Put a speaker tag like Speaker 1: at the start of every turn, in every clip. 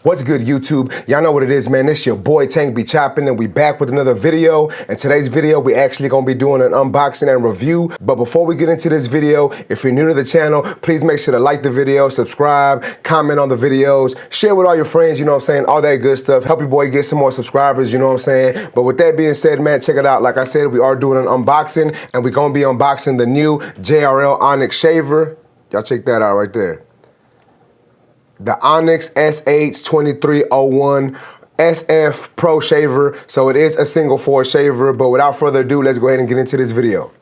Speaker 1: What's good, YouTube? Y'all know what it is, man. It's your boy Tank be Choppin, and we back with another video. And today's video, we actually gonna be doing an unboxing and review. But before we get into this video, if you're new to the channel, please make sure to like the video, subscribe, comment on the videos, share with all your friends, you know what I'm saying? All that good stuff. Help your boy get some more subscribers, you know what I'm saying? But with that being said, man, check it out. Like I said, we are doing an unboxing, and we're gonna be unboxing the new JRL Onyx shaver. Y'all check that out right there. The Onyx SH2301 SF Pro Shaver. So it is a single force shaver, but without further ado, let's go ahead and get into this video.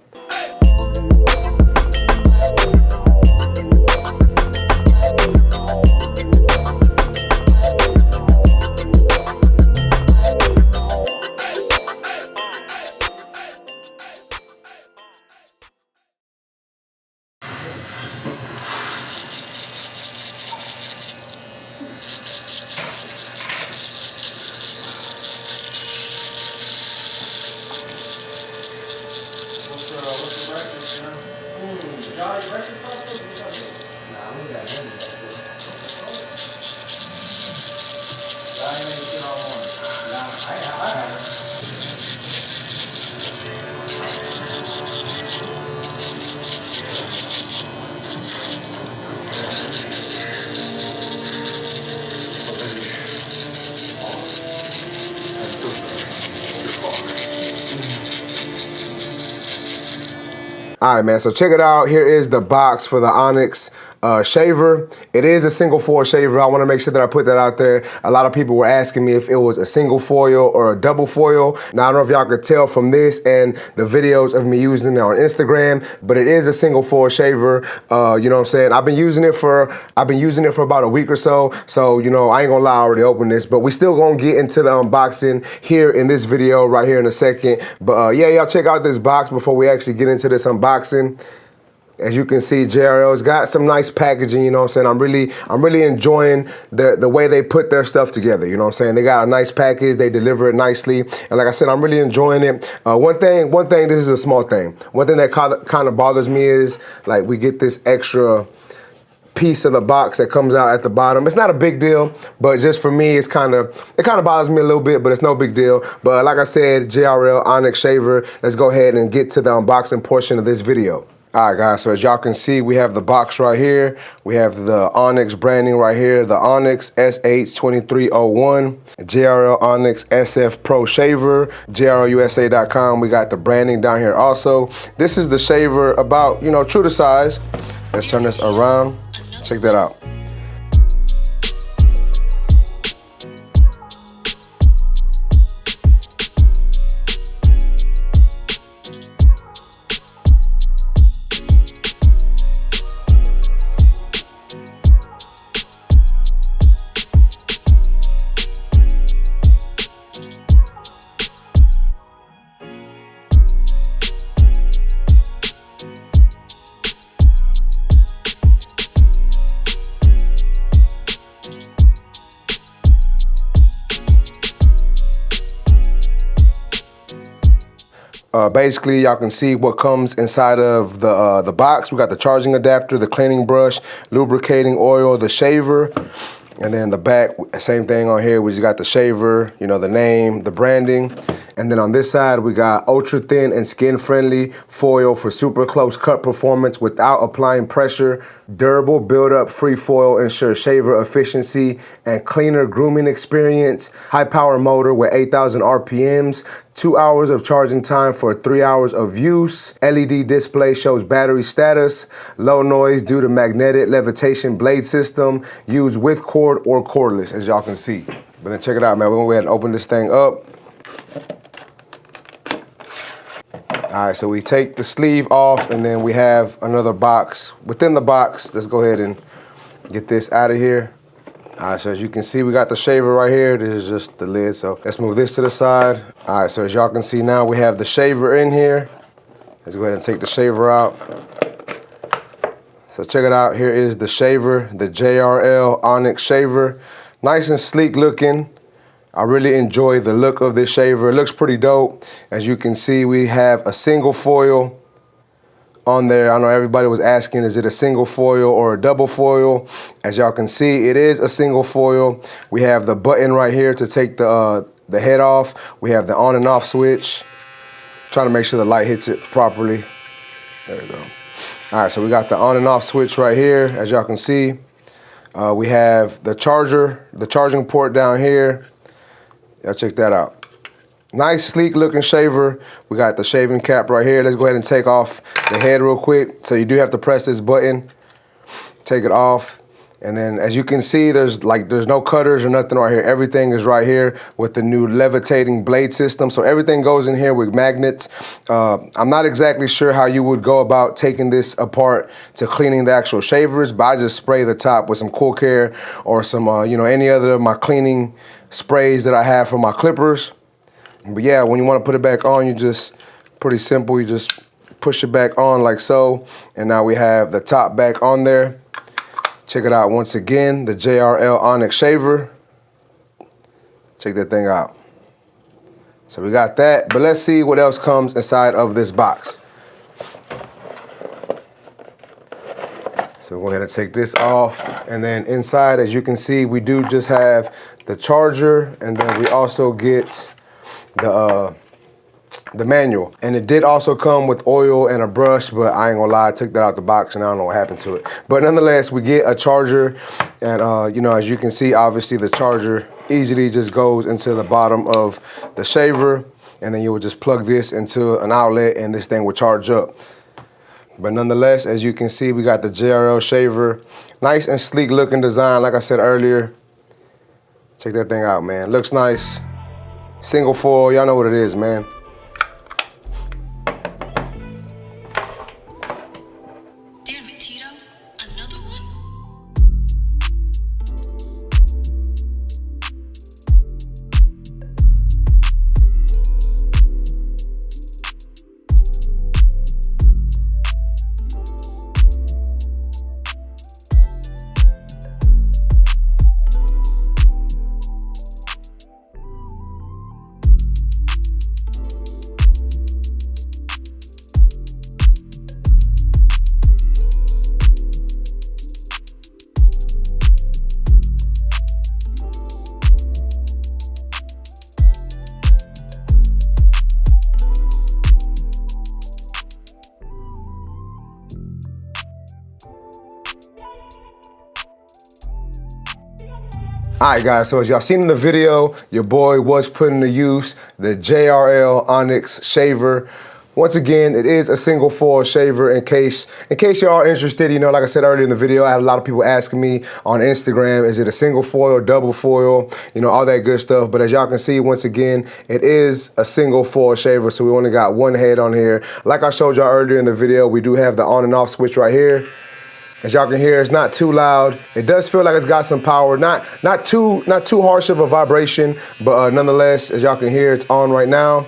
Speaker 1: All right, man, so check it out. Here is the box for the Onyx shaver. It is a single foil shaver. I want to make sure that I put that out there. A lot of people were asking me if it was a single foil or a double foil. Now, I don't know if y'all could tell from this and the videos of me using it on Instagram, but it is a single foil shaver. You know what I'm saying? I've been using it for about a week or so. So, you know, I ain't gonna lie, I already opened this, but we still gonna get into the unboxing here in this video right here in a second. But yeah, y'all check out this box before we actually get into this unboxing. As you can see, JRL's got some nice packaging, you know what I'm saying? I'm really enjoying the way they put their stuff together, you know what I'm saying? They got a nice package, they deliver it nicely. And like I said, I'm really enjoying it. One thing, this is a small thing. One thing that kind of bothers me is, like, we get this extra piece of the box that comes out at the bottom. It's not a big deal, but just for me, it kind of bothers me a little bit, but it's no big deal. But like I said, JRL Onyx shaver, let's go ahead and get to the unboxing portion of this video. All right, guys, so as y'all can see, we have the box right here. We have the Onyx branding right here, the Onyx SH2301, JRL Onyx SF Pro Shaver, JRLUSA.com. We got the branding down here also. This is the shaver about, you know, true to size. Let's turn this around. Check that out. Basically, y'all can see what comes inside of the box. We got the charging adapter, the cleaning brush, lubricating oil, the shaver, and then the back, same thing on here. We just got the shaver, you know, the name, the branding. And then on this side, we got ultra thin and skin friendly foil for super close cut performance without applying pressure. Durable build-up free foil ensures shaver efficiency and cleaner grooming experience. High power motor with 8,000 RPMs. 2 hours of charging time for 3 hours of use. LED display shows battery status. Low noise due to magnetic levitation blade system. Used with cord or cordless, as y'all can see. But then check it out, man. We're gonna go ahead and open this thing up. All right, so we take the sleeve off, and then we have another box. Within the box, let's go ahead and get this out of here. All right, so as you can see, we got the shaver right here. This is just the lid, so let's move this to the side. All right, so as y'all can see now, we have the shaver in here. Let's go ahead and take the shaver out. So check it out, here is the shaver, the JRL Onyx shaver. Nice and sleek looking. I really enjoy the look of this shaver. It looks pretty dope. As you can see, we have a single foil on there. I know everybody was asking, is it a single foil or a double foil? As y'all can see, it is a single foil. We have the button right here to take the head off. We have the on and off switch. Trying to make sure the light hits it properly. There we go. All right, so we got the on and off switch right here, as y'all can see. We have the charger, the charging port down here. Y'all check that out. Nice, sleek looking shaver. We got the shaving cap right here. Let's go ahead and take off the head real quick. So you do have to press this button, take it off. And then as you can see, there's no cutters or nothing right here. Everything is right here with the new levitating blade system. So everything goes in here with magnets. I'm not exactly sure how you would go about taking this apart to cleaning the actual shavers, but I just spray the top with some Cool Care or some, any other of my cleaning sprays that I have for my clippers. But yeah, when you want to put it back on, you just, pretty simple, you just push it back on like so. And now we have the top back on there. Check it out once again, the JRL Onyx shaver. Check that thing out. So we got that, but let's see what else comes inside of this box. So we'll go ahead and take this off. And then inside, as you can see, we do just have the charger, and then we also get the manual. And it did also come with oil and a brush, but I ain't gonna lie, I took that out the box and I don't know what happened to it. But nonetheless, we get a charger, and as you can see, obviously the charger easily just goes into the bottom of the shaver, and then you would just plug this into an outlet and this thing will charge up. But nonetheless, as you can see, we got the JRL shaver. Nice and sleek looking design, like I said earlier. Check that thing out, man. Looks nice. Single foil, y'all know what it is, man. All right, guys, so as y'all seen in the video, your boy was putting to use the JRL Onyx shaver. Once again, it is a single foil shaver in case y'all are interested. Like I said earlier in the video, I had a lot of people asking me on Instagram, is it a single foil, double foil, all that good stuff. But as y'all can see, once again, it is a single foil shaver, so we only got one head on here. Like I showed y'all earlier in the video, we do have the on and off switch right here. As y'all can hear, it's not too loud. It does feel like it's got some power. Not too harsh of a vibration, but nonetheless, as y'all can hear, it's on right now.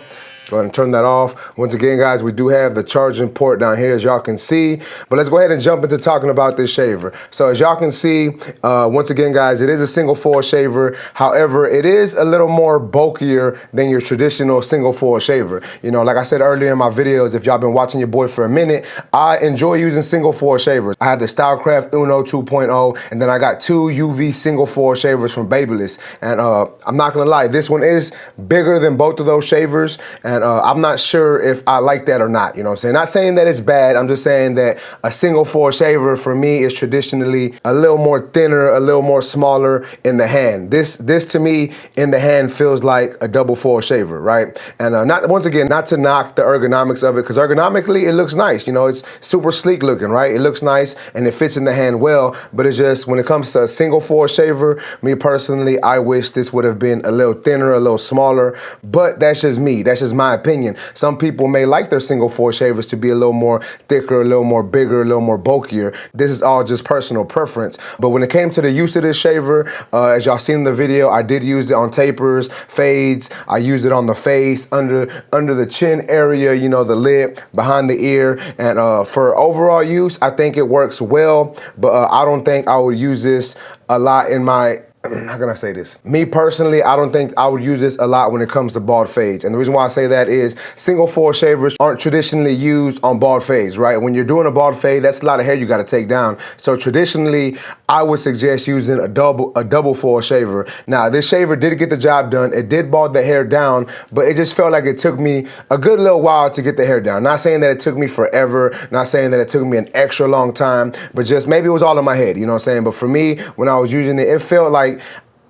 Speaker 1: Go ahead and turn that off. Once again, guys, we do have the charging port down here, as y'all can see. But let's go ahead and jump into talking about this shaver. So as y'all can see, once again, guys, it is a single foil shaver. However, it is a little more bulkier than your traditional single foil shaver. Like I said earlier in my videos, if y'all been watching your boy for a minute, I enjoy using single foil shavers. I have the Stylecraft Uno 2.0, and then I got two UV single foil shavers from Babyliss. And I'm not gonna lie, this one is bigger than both of those shavers. And I'm not sure if I like that or not, you know what I'm saying? Not saying that it's bad, I'm just saying that a single foil shaver for me is traditionally a little more thinner, a little more smaller in the hand. This to me in the hand feels like a double foil shaver, right? And once again, not to knock the ergonomics of it, because ergonomically it looks nice, it's super sleek looking, right? It looks nice and it fits in the hand well, but it's just when it comes to a single foil shaver, me personally, I wish this would have been a little thinner, a little smaller, but that's just me, that's just my opinion. Some people may like their single foil shavers to be a little more thicker, a little more bigger, a little more bulkier. This is all just personal preference. But when it came to the use of this shaver, as y'all seen in the video, I did use it on tapers, fades. I used it on the face, under the chin area, the lip, behind the ear. And for overall use, I think it works well, but I don't think I would use this a lot in my how can I say this? Me personally, I don't think I would use this a lot when it comes to bald fades. And the reason why I say that is single foil shavers aren't traditionally used on bald fades, right? When you're doing a bald fade, that's a lot of hair you gotta take down. So traditionally, I would suggest using a double foil shaver. Now, this shaver did get the job done. It did bald the hair down, but it just felt like it took me a good little while to get the hair down. Not saying that it took me forever, not saying that it took me an extra long time, but just maybe it was all in my head, you know what I'm saying? But for me, when I was using it, it felt like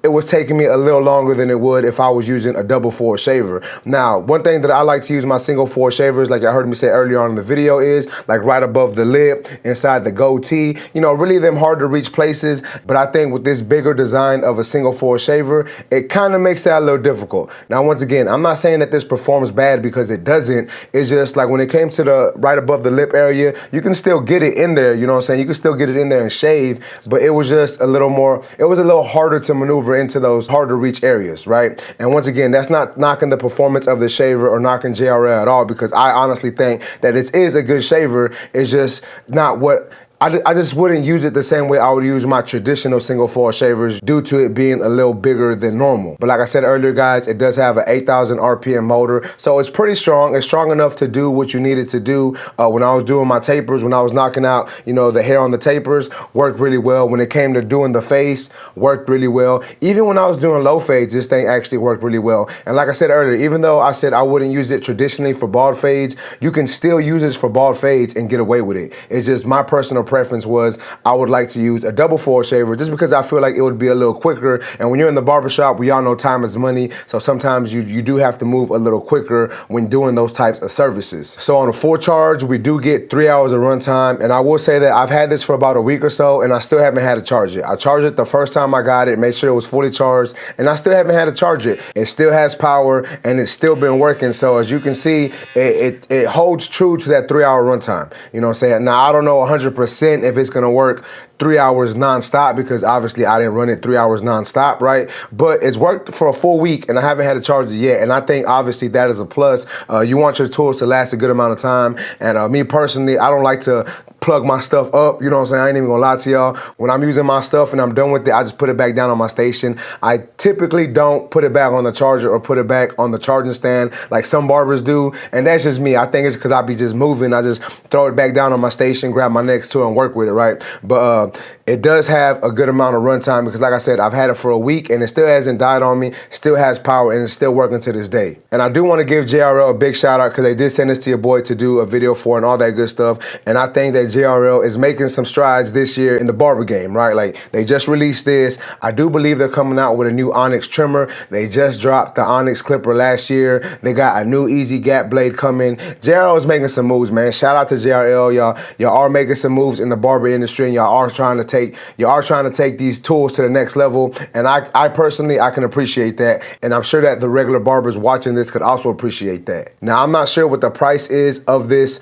Speaker 1: it was taking me a little longer than it would if I was using a double foil shaver. Now, one thing that I like to use my single foil shavers, like I heard me say earlier on in the video, is like right above the lip, inside the goatee, you know, really them hard to reach places. But I think with this bigger design of a single foil shaver, it kind of makes that a little difficult. Now, once again, I'm not saying that this performs bad because it doesn't. It's just like when it came to the right above the lip area, you can still get it in there, you know what I'm saying? You can still get it in there and shave, but it was just a little more, it was a little harder to maneuver into those hard to reach areas, right? And once again, that's not knocking the performance of the shaver or knocking JRL at all, because I honestly think that it is a good shaver. It's just not what I just wouldn't use it the same way I would use my traditional single foil shavers due to it being a little bigger than normal. But like I said earlier, guys, it does have an 8,000 RPM motor, so it's pretty strong. It's strong enough to do what you need it to do. When I was doing my tapers, when I was knocking out, you know, the hair on the tapers, worked really well. When it came to doing the face, worked really well. Even when I was doing low fades, this thing actually worked really well. And like I said earlier, even though I said I wouldn't use it traditionally for bald fades, you can still use this for bald fades and get away with it. It's just my personal preference was I would like to use a double foil shaver just because I feel like it would be a little quicker. And when you're in the barbershop, we all know time is money. So sometimes you do have to move a little quicker when doing those types of services. So on a full charge, we do get 3 hours of runtime. And I will say that I've had this for about a week or so and I still haven't had to charge it. I charged it the first time I got it, made sure it was fully charged, and I still haven't had to charge it. It still has power and it's still been working. So as you can see, it holds true to that 3 hour runtime. You know what I'm saying? Now, I don't know 100% if it's gonna work 3 hours nonstop because obviously I didn't run it 3 hours nonstop, right? But it's worked for a full week and I haven't had to charge it yet. And I think obviously that is a plus. You want your tools to last a good amount of time. And me personally, I don't like to plug my stuff up, you know what I'm saying? I ain't even gonna lie to y'all. When I'm using my stuff and I'm done with it, I just put it back down on my station. I typically don't put it back on the charger or put it back on the charging stand like some barbers do. And that's just me. I think it's because I be just moving. I just throw it back down on my station, grab my next tool and work with it, right? But it does have a good amount of runtime because like I said, I've had it for a week and it still hasn't died on me, still has power and it's still working to this day. And I do want to give JRL a big shout out because they did send this to your boy to do a video for and all that good stuff. And I think that JRL is making some strides this year in the barber game, right? Like they just released this. I do believe they're coming out with a new Onyx trimmer. They just dropped the Onyx clipper last year. They got a new easy gap blade coming. JRL is making some moves, man. Shout out to JRL. Y'all are making some moves in the barber industry and y'all are trying to take these tools to the next level. And I personally, I can appreciate that. And I'm sure that the regular barbers watching this could also appreciate that. Now, I'm not sure what the price is of this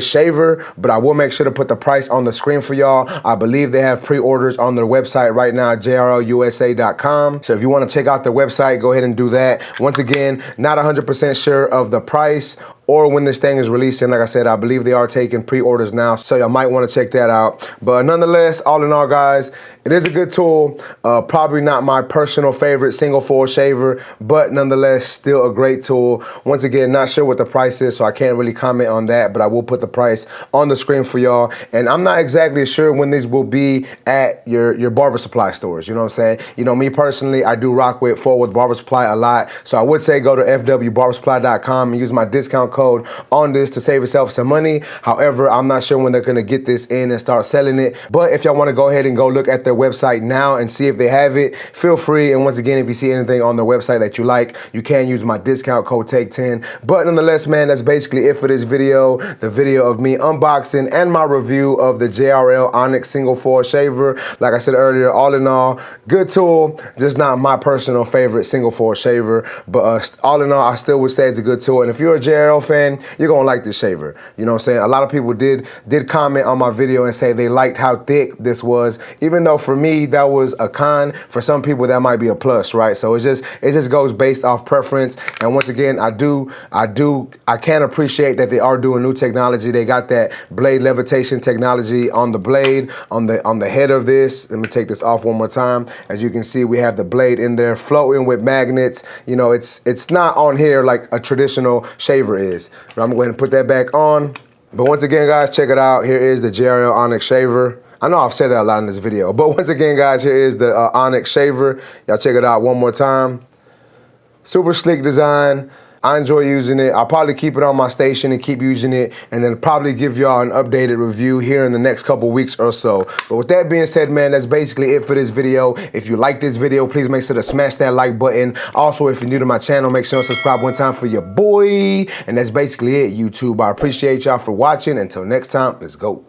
Speaker 1: shaver, but I will make sure to put the price on the screen for y'all. I believe they have pre-orders on their website right now, jrlusa.com. So if you want to check out their website, go ahead and do that. Once again, not 100% sure of the price or when this thing is releasing. Like I said, I believe they are taking pre-orders now, so y'all might want to check that out. But nonetheless, all in all, guys, it is a good tool. Probably not my personal favorite single foil shaver, but nonetheless, still a great tool. Once again, not sure what the price is, so I can't really comment on that, but I will put the price on the screen for y'all. And I'm not exactly sure when these will be at your barber supply stores. You know what I'm saying? You know, me personally, I do rock with Forward Barber Supply a lot, so I would say go to fwbarbersupply.com and use my discount code on this to save yourself some money. However, I'm not sure when they're gonna get this in and start selling it. But if y'all wanna go ahead and go look at their website now and see if they have it, feel free. And once again, if you see anything on their website that you like, you can use my discount code TAKE10. But nonetheless, man, that's basically it for this video. The video of me unboxing and my review of the JRL Onyx single foil shaver. Like I said earlier, all in all, good tool, just not my personal favorite single foil shaver. But all in all, I still would say it's a good tool. And if you're a JRL fan, you're gonna like this shaver. You know what I'm saying? A lot of people did comment on my video and say they liked how thick this was, even though for me that was a con. For some people that might be a plus, right? So it just goes based off preference. And once again, I can appreciate that they are doing new technology. They got that blade levitation technology on the blade, on the head of this. Let me take this off one more time. As you can see, we have the blade in there floating with magnets. You know, it's not on here like a traditional shaver is. But I'm going to put that back on. But once again, guys, check it out. Here is the JRL Onyx shaver. I know I've said that a lot in this video, but once again, guys, here is the Onyx shaver. Y'all check it out one more time. Super sleek design. I enjoy using it. I'll probably keep it on my station and keep using it, and then probably give y'all an updated review here in the next couple weeks or so. But with that being said, man, that's basically it for this video. If you like this video, please make sure to smash that like button. Also, if you're new to my channel, make sure to subscribe one time for your boy. And that's basically it, YouTube. I appreciate y'all for watching. Until next time, let's go.